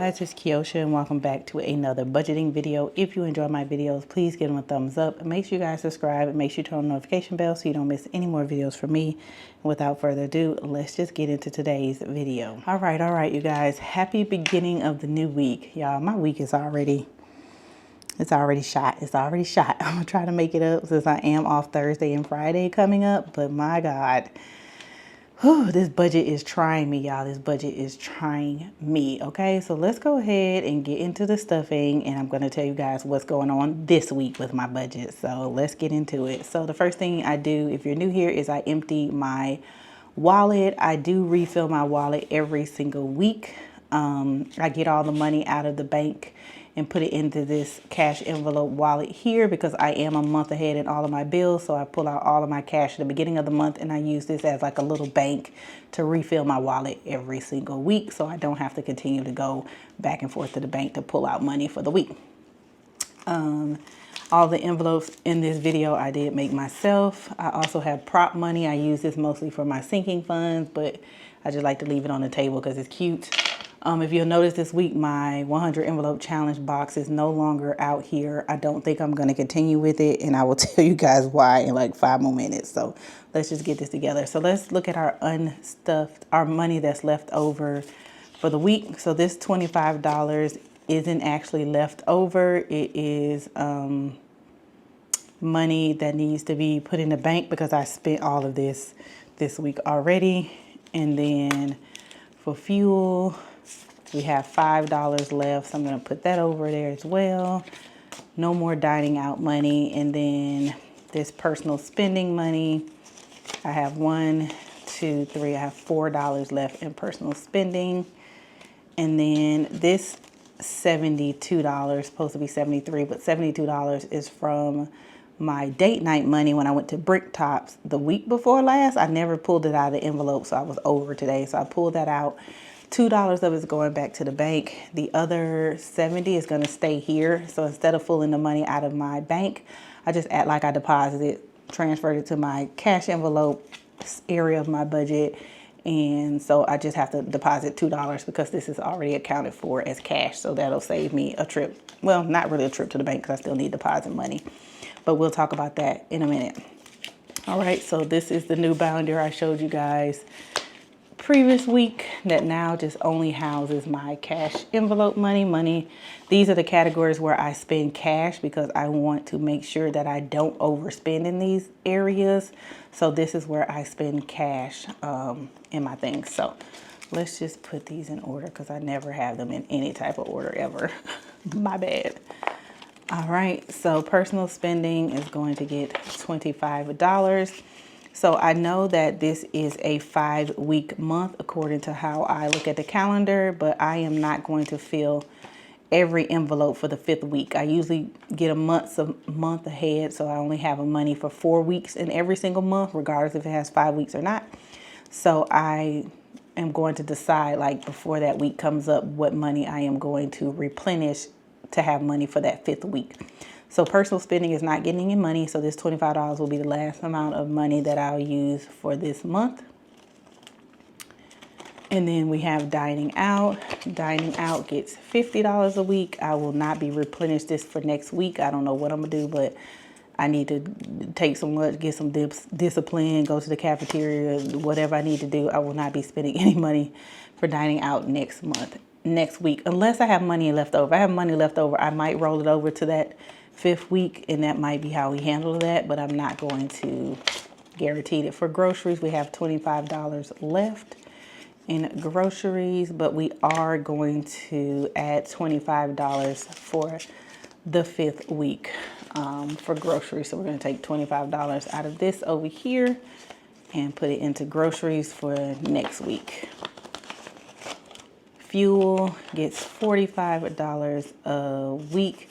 guys, it's Keoshia and welcome back to another budgeting video. If you enjoy my videos, please give them a thumbs up. Make sure you guys subscribe and make sure you turn on the notification bell so you don't miss any more videos from me. Without further ado, let's just get into today's video. All right, you guys. Happy beginning of the new week. Y'all, my week is already shot. I'm gonna try to make it up since I am off Thursday and Friday coming up, but my God. Whew, this budget is trying me, y'all. This budget is trying me, okay? So let's go ahead and get into the stuffing, and I'm going to tell you guys what's going on this week with my budget. So let's get into it. So the first thing I do, if you're new here, is I empty my wallet. I do refill my wallet every single week. I get all the money out of the bank and put it into this cash envelope wallet here because I am a month ahead in all of my bills. So I pull out all of my cash at the beginning of the month and I use this as like a little bank to refill my wallet every single week. So I don't have to continue to go back and forth to the bank to pull out money for the week. All the envelopes in this video I did make myself. I also have prop money. I use this mostly for my sinking funds, but I just like to leave it on the table because it's cute. If you'll notice this week, my 100 envelope challenge box is no longer out here. I don't think I'm going to continue with it, and I will tell you guys why in like 5 more minutes. So let's just get this together. So let's look at our our money that's left over for the week. So this $25 isn't actually left over. It is money that needs to be put in the bank because I spent all of this week already. And then for fuel, we have $5 left, so I'm going to put that over there as well. No more dining out money. And then this personal spending money, I have I have $4 left in personal spending. And then this $72, supposed to be $73, but $72 is from my date night money when I went to Bricktops the week before last. I never pulled it out of the envelope, so I was over today. So I pulled that out. $2 of it is going back to the bank. The other 70 is going to stay here. So instead of pulling the money out of my bank, I just act like I deposited, transferred it to my cash envelope area of my budget. And so I just have to deposit $2 because this is already accounted for as cash. So that'll save me a trip. Well, not really a trip to the bank because I still need deposit money. But we'll talk about that in a minute. All right, so this is the new binder I showed you guys previous week that now just only houses my cash envelope money. These are the categories where I spend cash because I want to make sure that I don't overspend in these areas. So this is where I spend cash in my things. So let's just put these in order because I never have them in any type of order ever. My bad. All right, so personal spending is going to get $25. So I know that this is a 5-week month according to how I look at the calendar, but I am not going to fill every envelope for the 5th week. I usually get a month ahead, so I only have money for 4 weeks in every single month, regardless if it has 5 weeks or not. So I am going to decide, like before that week comes up, what money I am going to replenish to have money for that 5th week. So personal spending is not getting any money. So this $25 will be the last amount of money that I'll use for this month. And then we have dining out. Dining out gets $50 a week. I will not be replenished this for next week. I don't know what I'm gonna do, but I need to take some lunch, get some discipline, go to the cafeteria, whatever I need to do. I will not be spending any money for dining out next week, unless I have money left over. If I have money left over, I might roll it over to that 5th week, and that might be how we handle that, but I'm not going to guarantee it. For groceries, we have $25 left in groceries, but we are going to add $25 for the 5th week for groceries. So we're going to take $25 out of this over here and put it into groceries for next week. Fuel gets $45 a week.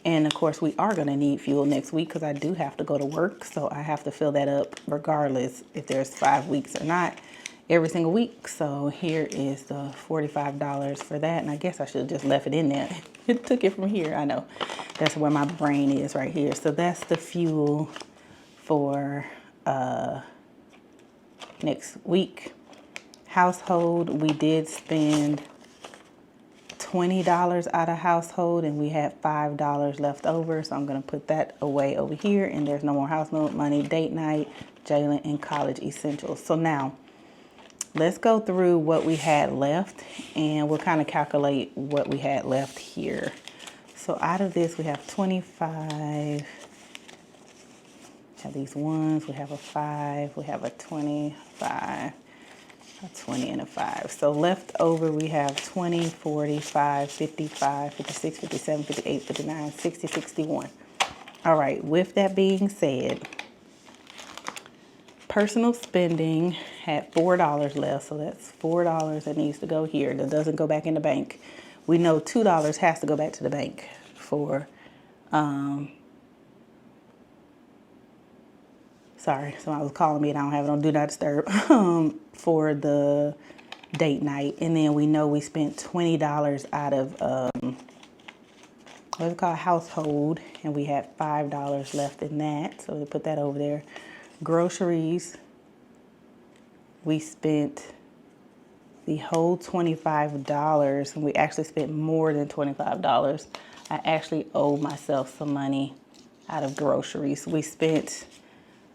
And of course, we are going to need fuel next week because I do have to go to work. So I have to fill that up regardless if there's 5 weeks or not every single week. So here is the $45 for that. And I guess I should have just left it in there. It took it from here. I know that's where my brain is right here. So that's the fuel for next week. Household, we did spend $20 out of household, and we had $5 left over. So I'm going to put that away over here, and there's no more house note money, date night, Jalen, and college essentials. So now let's go through what we had left, and we'll kind of calculate what we had left here. So out of this, we have 25. Have these ones, we have a 5, we have a 25, a 20, and a 5. So left over, we have 20, 45, 55, 56, 57, 58, 59, 60, 61. All right, with that being said, personal spending had $4 left, so that's $4 that needs to go here. That doesn't go back in the bank. We know $2 has to go back to the bank for, sorry, someone was calling me and I don't have it on Do Not Disturb, for the date night. And then we know we spent $20 out of, what's it called, household, and we had $5 left in that. So we put that over there. Groceries, we spent the whole $25, and we actually spent more than $25. I actually owe myself some money out of groceries. We spent,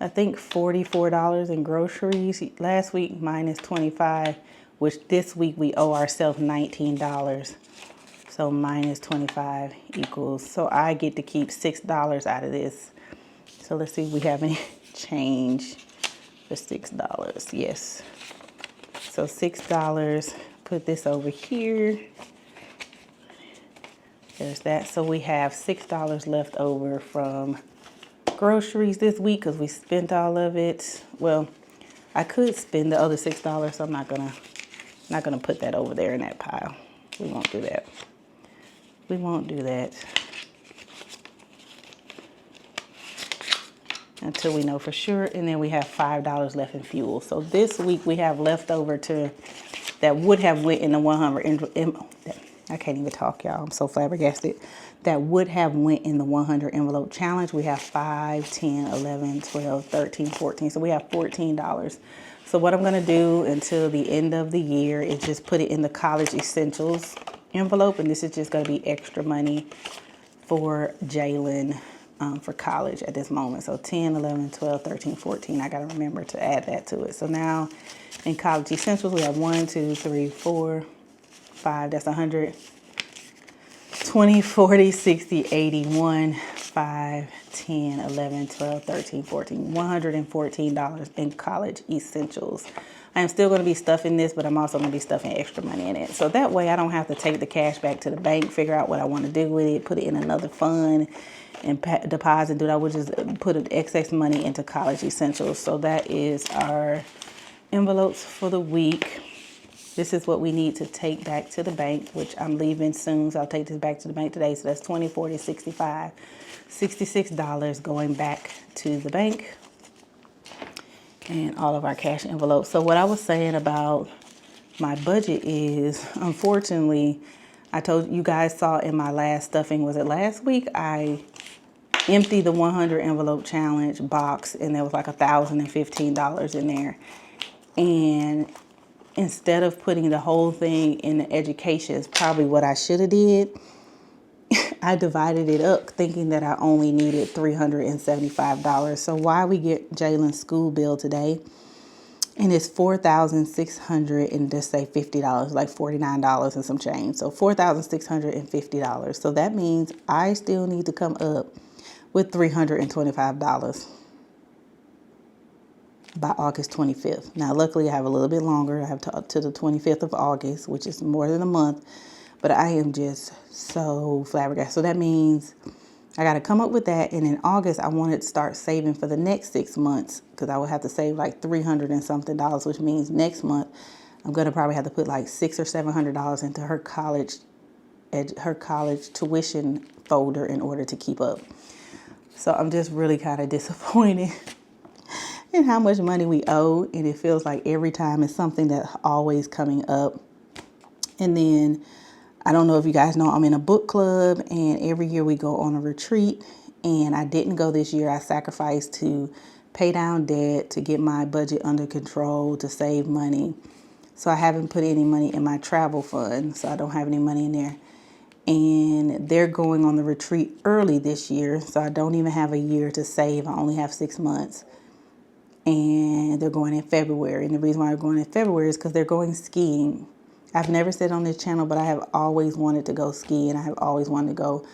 I think, $44 in groceries last week minus $25, which this week we owe ourselves $19. So minus 25 equals, so I get to keep $6 out of this. So let's see if we have any change for $6. Yes. So $6, put this over here. There's that. So we have $6 left over from groceries this week because we spent all of it. Well, I could spend the other $6, so I'm not gonna put that over there in that pile. We won't do that. We won't do that until we know for sure. And then we have $5 left in fuel. So this week we have leftover that would have went in the 100. I can't even talk, y'all. I'm so flabbergasted. That would have went in the 100 envelope challenge. We have 5, 10, 11, 12, 13, 14. So we have $14. So what I'm going to do until the end of the year is just put it in the college essentials envelope. And this is just going to be extra money for Jalen for college at this moment. So 10, 11, 12, 13, 14. I got to remember to add that to it. So now in college essentials, we have 1, 2, 3, 4, 5. That's 100. 20, 40, 60, 81, 5, 10, 11, 12, 13, 14, $114 in college essentials. I am still going to be stuffing this, but I'm also going to be stuffing extra money in it. So that way I don't have to take the cash back to the bank, figure out what I want to do with it, put it in another fund and deposit it. I would just put excess money into college essentials. So that is our envelopes for the week. This is what we need to take back to the bank, which I'm leaving soon. So I'll take this back to the bank today. So that's 20, 40, 65, $66 going back to the bank. And all of our cash envelopes. So what I was saying about my budget is, unfortunately, I told you guys saw in my last stuffing, was it last week? I emptied the 100 envelope challenge box and there was like $1,015 in there. And instead of putting the whole thing in the education, is probably what I should have did. I divided it up thinking that I only needed $375. So why we get Jalen's school bill today, and it's $4,600 and just say $50, like $49 and some change. So $4,650. So that means I still need to come up with $325 by August 25th. Now, luckily I have a little bit longer. I have to the 25th of August, which is more than a month. But I am just so flabbergasted. So that means I got to come up with that. And in August, I wanted to start saving for the next 6 months because I would have to save like $300 and something, which means next month I'm going to probably have to put like $600 or $700 into her college tuition folder in order to keep up. So I'm just really kind of disappointed in how much money we owe. And it feels like every time it's something that's always coming up. And then I don't know if you guys know, I'm in a book club and every year we go on a retreat, and I didn't go this year. I sacrificed to pay down debt, to get my budget under control, to save money. So I haven't put any money in my travel fund, so I don't have any money in there. and they're going on the retreat early this year. So I don't even have a year to save. I only have 6 months. And they're going in February. And the reason why they're going in February is because they're going skiing. I've never said on this channel, but I have always wanted to go ski, and I have always wanted to go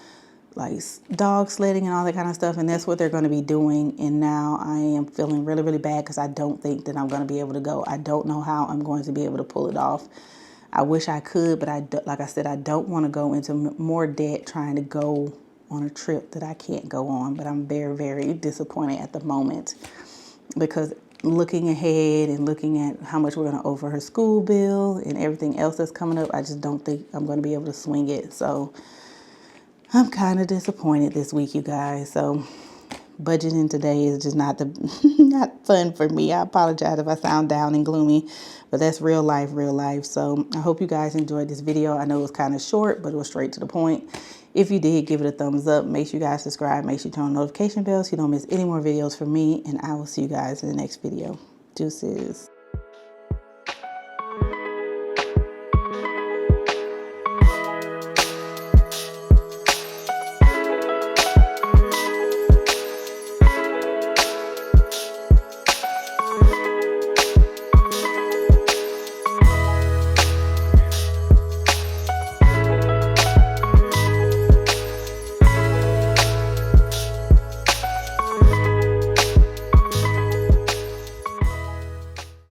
like dog sledding and all that kind of stuff. And that's what they're going to be doing. And now I am feeling really, really bad because I don't think that I'm going to be able to go. I don't know how I'm going to be able to pull it off. I wish I could, but like I said, I don't want to go into more debt trying to go on a trip that I can't go on. But I'm very, very disappointed at the moment, because looking ahead and looking at how much we're going to owe for her school bill and everything else that's coming up, I just don't think I'm going to be able to swing it. So I'm kind of disappointed this week, you guys. So budgeting today is just not fun for me. I apologize if I sound down and gloomy, but that's real life, real life. So I hope you guys enjoyed this video. I know it was kind of short, but it was straight to the point. If you did, give it a thumbs up. Make sure you guys subscribe. Make sure you turn on notification bells so you don't miss any more videos from me. And I will see you guys in the next video. Deuces.